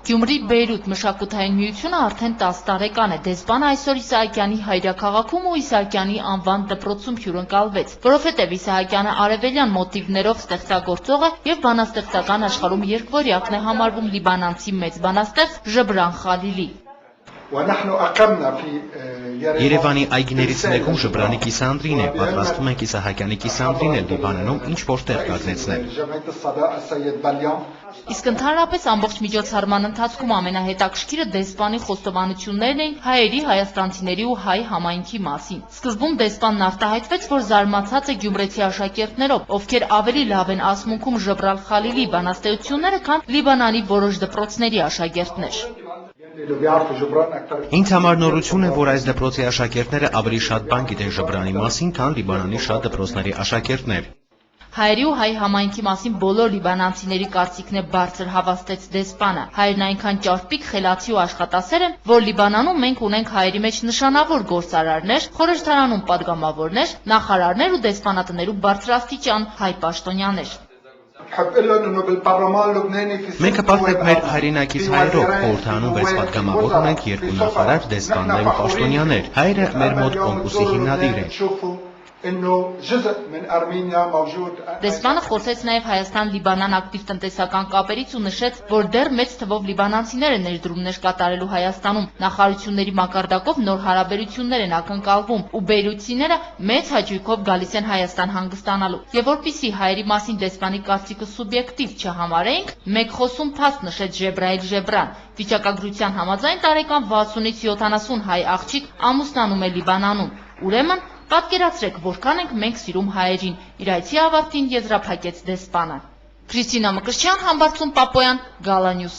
Գյումրի Բեյրութ մշակութային միությունը արդեն 10 տարեկան է, դեսպանը այսօր Իսահակյանի հայրաքաղաքում ու Իսահակյանի անվան դպրոցում հյուրընկալվեց, որովհետև Իսահակյանը արևելյան մոտիվներով ստեղծագործող է և բանաստեղծական աշխարհում երկվորյակն է համարվում լիբանանցի մեծ բանաստեղծ Ժբրան Խալիլի։ Երևանի այգիներից մեկում Ժբրանի կիսանդրին է, պատրաստում ենք Իսահակյանի կիսանդրին էլ Լիբանանում ինչ որտեղ կանգնեցնել։ Իսկ ընդհանրապես ամբողջ միջոցառման ընթացքում ամենահետաքրքիրը դեսպանի խոստովանություններն էին հայերի, հայաստանցիների ու հայ համայնքի մասին։ Սկզբում դեսպանն արտահայտվեց, որ զարմացած է գյումրեցի աշակերտներով, ովքեր ավելի լավ են ասմունքում Ժբրան Խալիլի բանաստեղծությունները, քան Լիբանանի որոշ դպրոցների աշակերտներ։ Ինձ համար նորություն է, որ այս դպրոցի աշակերտները ավելի շատ բան գիտեն Ժբրանի մասին, քան Լիբանանի շատ դպրոցների աշակերտներ։ Հայերի ու հայ համայնքի մասին բոլոր լիբանանցիների կարծիքն է բարձր, հավաստեց դեսպանը։ Հայերն այնքան ճարպիկ, խելացի ու աշխատասեր են, որ Լիբանանում մենք ունենք հայերի մեջ նշանավոր գործարարներ, խորհրդարանում падգամավորներ, նախարարներ ու դեսպանատներում բարձրաստիճան հայ պաշտոնյաներ։ Մենք հպարտ մեր հայրենակից հայերով, խորհրդարանում 6 падգամավոր ունենք, 2 նախարար, դեսպաններ ու պաշտոնյաներ։ Հայերը մեր մոտ կոմկուսի հիմնադիր են։ Դեսպանը խոսեց նաև Հայաստան-Լիբանան ակտիվ տնտեսական կապերից ու նշեց, որ դեռ մեծ թվով լիբանանցիներ են ներդրումներ կատարելու Հայաստանում, նախարարությունների մակարդակով նոր հարաբերություններ են ակնկալվում ու բեյրութցիները մեծ հաճույքով գալիս են Հայաստան հանգստանալու։ Եվ որպեսզի հայերի մասին դեսպանի կարծիքը սուբյեկտիվ չհամարենք, մեկ խոսում փաստ նշեց Ժեբրայել Ժեբրան։ Վիճակագրության համաձայն տարեկան 60-ից 70 հայ աղջիկ ամուսնանում է Լիբանանում։ Ուրեմն պատկերացրեք, որքան ենք մենք սիրում հայերին, իր այցի ավարտին եզրափակեց դեսպանը։ Քրիստինա Մկրտչյան, Համբարձում Պապոյան, Գալանյուս։